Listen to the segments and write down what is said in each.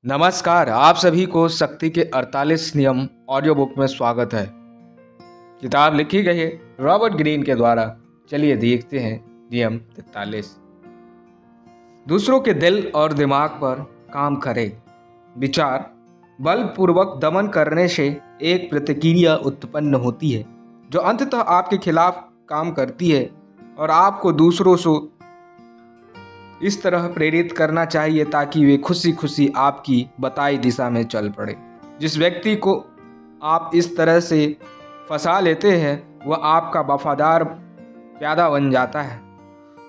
नमस्कार, आप सभी को शक्ति के 48 नियम ऑडियो बुक में स्वागत है। किताब लिखी गई है रॉबर्ट ग्रीन के द्वारा। चलिए देखते हैं नियम 43। दूसरों के दिल और दिमाग पर काम करें। विचार बलपूर्वक दमन करने से एक प्रतिक्रिया उत्पन्न होती है जो अंततः आपके खिलाफ काम करती है और आपको दूसरों से इस तरह प्रेरित करना चाहिए ताकि वे खुशी खुशी आपकी बताई दिशा में चल पड़े। जिस व्यक्ति को आप इस तरह से फंसा लेते हैं वह आपका वफादार प्यादा बन जाता है।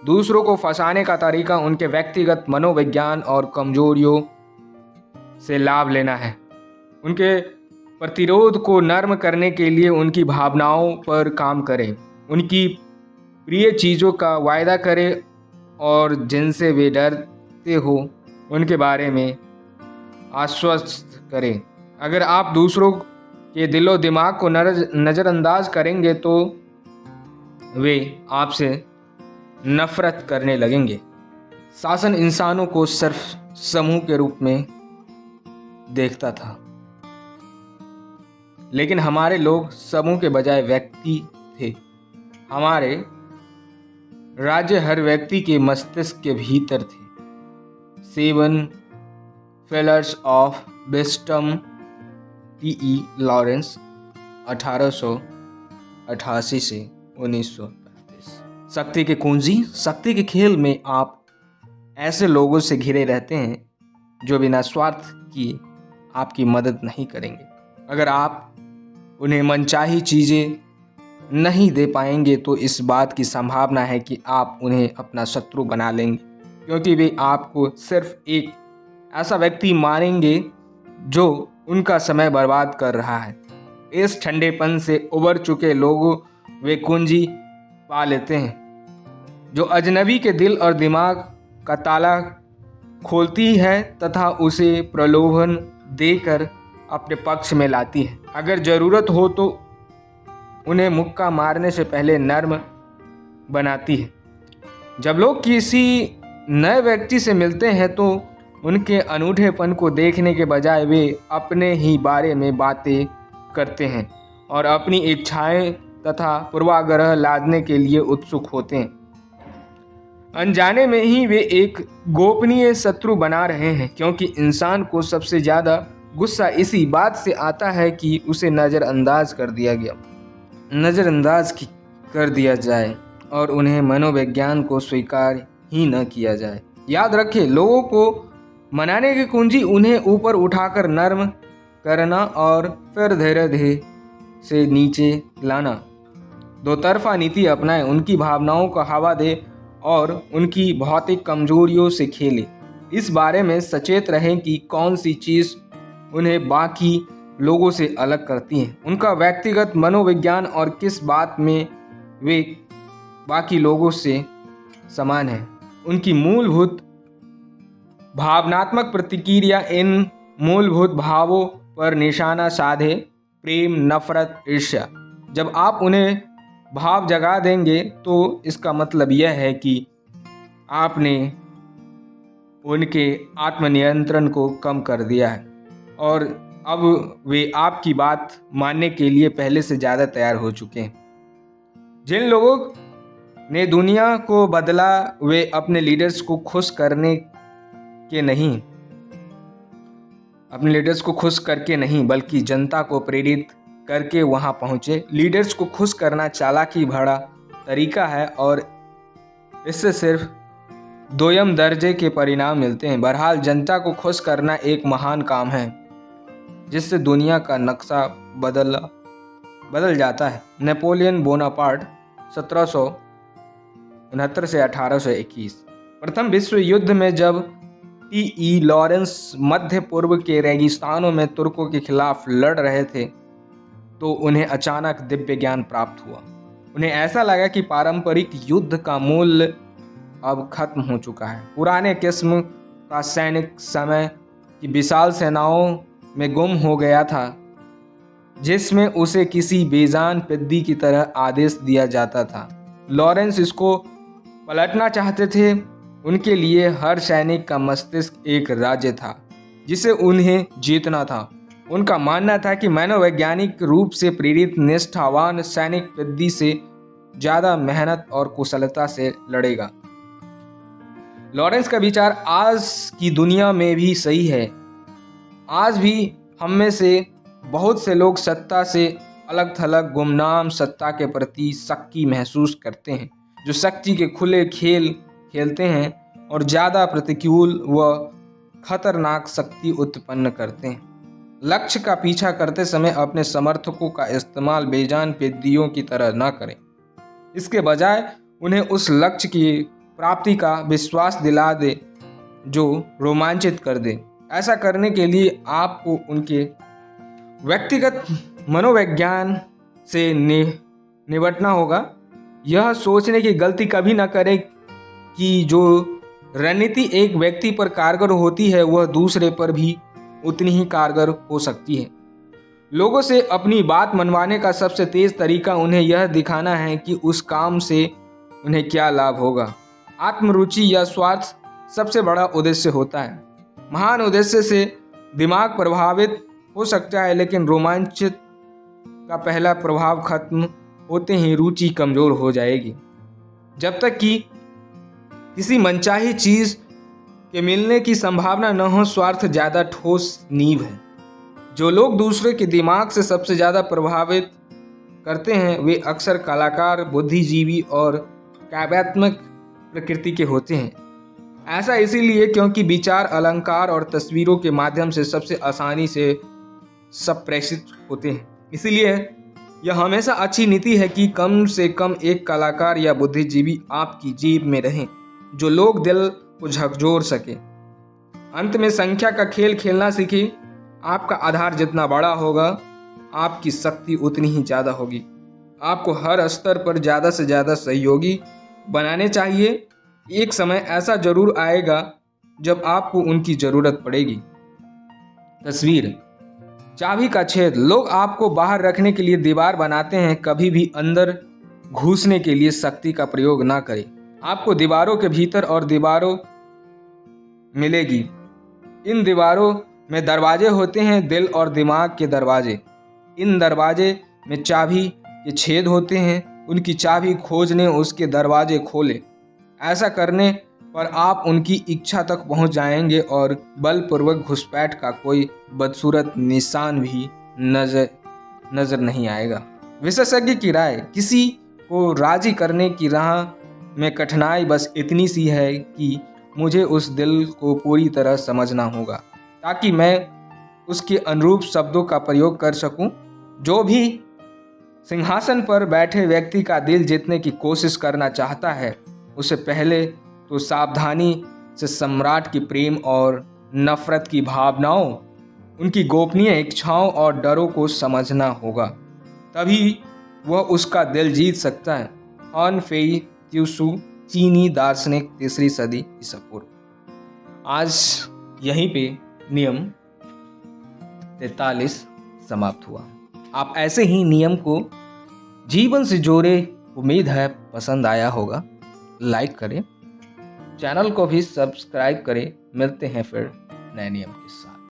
दूसरों को फंसाने का तरीका उनके व्यक्तिगत मनोविज्ञान और कमजोरियों से लाभ लेना है। उनके प्रतिरोध को नर्म करने के लिए उनकी भावनाओं पर काम करें। उनकी प्रिय चीज़ों का वायदा करें और जिनसे वे डरते हो उनके बारे में आश्वस्त करें। अगर आप दूसरों के दिलो दिमाग को नज़रअंदाज करेंगे तो वे आपसे नफरत करने लगेंगे। शासन इंसानों को सिर्फ समूह के रूप में देखता था, लेकिन हमारे लोग समूह के बजाय व्यक्ति थे। हमारे राज्य हर व्यक्ति के मस्तिष्क के भीतर थे। 7 failures of wisdom T.E. Lawrence 1888 से 1935। शक्ति की कुंजी। शक्ति के खेल में आप ऐसे लोगों से घिरे रहते हैं जो बिना स्वार्थ किए आपकी मदद नहीं करेंगे। अगर आप उन्हें मनचाही चीज़ें नहीं दे पाएंगे तो इस बात की संभावना है कि आप उन्हें अपना शत्रु बना लेंगे, क्योंकि वे आपको सिर्फ एक ऐसा व्यक्ति मानेंगे जो उनका समय बर्बाद कर रहा है। इस ठंडेपन से उबर चुके लोगों वे कुंजी पा लेते हैं जो अजनबी के दिल और दिमाग का ताला खोलती है तथा उसे प्रलोभन देकर अपने पक्ष में लाती है। अगर ज़रूरत हो तो उन्हें मुक्का मारने से पहले नर्म बनाती है। जब लोग किसी नए व्यक्ति से मिलते हैं तो उनके अनूठेपन को देखने के बजाय वे अपने ही बारे में बातें करते हैं और अपनी इच्छाएं तथा पूर्वाग्रह लादने के लिए उत्सुक होते हैं। अनजाने में ही वे एक गोपनीय शत्रु बना रहे हैं, क्योंकि इंसान को सबसे ज़्यादा गुस्सा इसी बात से आता है कि उसे नज़रअंदाज कर दिया जाए और उन्हें मनोविज्ञान को स्वीकार ही न किया जाए। याद रखें, लोगों को मनाने की कुंजी उन्हें ऊपर उठाकर नर्म करना और फिर धीरे धीरे से नीचे लाना। दो तरफा नीति अपनाएं, उनकी भावनाओं को हवा दे और उनकी भौतिक कमजोरियों से खेलें। इस बारे में सचेत रहें कि कौन सी चीज़ उन्हें बाकी लोगों से अलग करती हैं, उनका व्यक्तिगत मनोविज्ञान और किस बात में वे बाकी लोगों से समान हैं। उनकी मूलभूत भावनात्मक प्रतिक्रिया इन मूलभूत भावों पर निशाना साधे: प्रेम, नफरत, ईर्ष्या। जब आप उन्हें भाव जगा देंगे तो इसका मतलब यह है कि आपने उनके आत्मनियंत्रण को कम कर दिया है और अब वे आपकी बात मानने के लिए पहले से ज़्यादा तैयार हो चुके हैं। जिन लोगों ने दुनिया को बदला वे अपने लीडर्स को खुश करके नहीं बल्कि जनता को प्रेरित करके वहां पहुंचे। लीडर्स को खुश करना चालाकी भरा तरीका है और इससे सिर्फ दोयम दर्जे के परिणाम मिलते हैं। बहरहाल, जनता को खुश करना एक महान काम है जिससे दुनिया का नक्शा बदल जाता है। नेपोलियन बोनापार्ट 1769 से 1821। प्रथम विश्व युद्ध में जब T.E. लॉरेंस मध्य पूर्व के रेगिस्तानों में तुर्कों के खिलाफ लड़ रहे थे तो उन्हें अचानक दिव्य ज्ञान प्राप्त हुआ। उन्हें ऐसा लगा कि पारंपरिक युद्ध का मूल्य अब खत्म हो चुका है। पुराने किस्म का सैनिक समय की विशाल सेनाओं में गुम हो गया था, जिसमें उसे किसी बेजान पिद्दी की तरह आदेश दिया जाता था। लॉरेंस इसको पलटना चाहते थे। उनके लिए हर सैनिक का मस्तिष्क एक राज्य था जिसे उन्हें जीतना था। उनका मानना था कि मनोवैज्ञानिक रूप से प्रेरित निष्ठावान सैनिक विधि से ज़्यादा मेहनत और कुशलता से लड़ेगा। लॉरेंस का विचार आज की दुनिया में भी सही है। आज भी हम में से बहुत से लोग सत्ता से अलग थलग गुमनाम सत्ता के प्रति शक्ति महसूस करते हैं, जो शक्ति के खुले खेल खेलते हैं और ज़्यादा प्रतिकूल व खतरनाक शक्ति उत्पन्न करते हैं। लक्ष्य का पीछा करते समय अपने समर्थकों का इस्तेमाल बेजान पेदियों की तरह न करें। इसके बजाय उन्हें उस लक्ष्य की प्राप्ति का विश्वास दिला दे जो रोमांचित कर दे। ऐसा करने के लिए आपको उनके व्यक्तिगत मनोविज्ञान से निपटना होगा। यह सोचने की गलती कभी न करें कि जो रणनीति एक व्यक्ति पर कारगर होती है वह दूसरे पर भी उतनी ही कारगर हो सकती है। लोगों से अपनी बात मनवाने का सबसे तेज तरीका उन्हें यह दिखाना है कि उस काम से उन्हें क्या लाभ होगा। आत्मरुचि या स्वार्थ सबसे बड़ा उद्देश्य होता है। महान उद्देश्य से दिमाग प्रभावित हो सकता है, लेकिन रोमांचित का पहला प्रभाव खत्म होते ही रुचि कमजोर हो जाएगी। जब तक कि किसी मनचाही चीज के मिलने की संभावना न हो, स्वार्थ ज़्यादा ठोस नींव है। जो लोग दूसरे के दिमाग से सबसे ज़्यादा प्रभावित करते हैं वे अक्सर कलाकार, बुद्धिजीवी और काव्यात्मक प्रकृति के होते हैं। ऐसा इसीलिए क्योंकि विचार, अलंकार और तस्वीरों के माध्यम से सबसे आसानी से संप्रेषित होते हैं। इसीलिए यह हमेशा अच्छी नीति है कि कम से कम एक कलाकार या बुद्धिजीवी आपकी जेब में रहें, जो लोग दिल को झकझोर सके। अंत में संख्या का खेल खेलना सीखें। आपका आधार जितना बड़ा होगा, आपकी शक्ति उतनी ही ज़्यादा होगी। आपको हर स्तर पर ज़्यादा से ज़्यादा सहयोगी बनाने चाहिए। एक समय ऐसा जरूर आएगा जब आपको उनकी ज़रूरत पड़ेगी। तस्वीर, चाबी का छेद। लोग आपको बाहर रखने के लिए दीवार बनाते हैं, कभी भी अंदर घुसने के लिए शक्ति का प्रयोग ना करें। आपको दीवारों के भीतर और दीवारों मिलेगी। इन दीवारों में दरवाजे होते हैं, दिल और दिमाग के दरवाजे। इन दरवाजे में चाबी के छेद होते हैं। उनकी चाबी खोजने, उसके दरवाजे खोले। ऐसा करने पर आप उनकी इच्छा तक पहुंच जाएंगे और बलपूर्वक घुसपैठ का कोई बदसूरत निशान भी नजर नहीं आएगा। विशेषज्ञ की राय, किसी को राजी करने की राह में कठिनाई बस इतनी सी है कि मुझे उस दिल को पूरी तरह समझना होगा ताकि मैं उसके अनुरूप शब्दों का प्रयोग कर सकूं। जो भी सिंहासन पर बैठे व्यक्ति का दिल जीतने की कोशिश करना चाहता है, उसे पहले तो सावधानी से सम्राट की प्रेम और नफरत की भावनाओं, उनकी गोपनीय इच्छाओं और डरों को समझना होगा। तभी वह उसका दिल जीत सकता है। हॉन फेई त्यूसू, चीनी दार्शनिक, 3री सदी ईसा पूर्व। आज यहीं पे नियम 43 समाप्त हुआ। आप ऐसे ही नियम को जीवन से जोड़े। उम्मीद है पसंद आया होगा। लाइक करें, चैनल को भी सब्सक्राइब करें। मिलते हैं फिर नए नियम के साथ।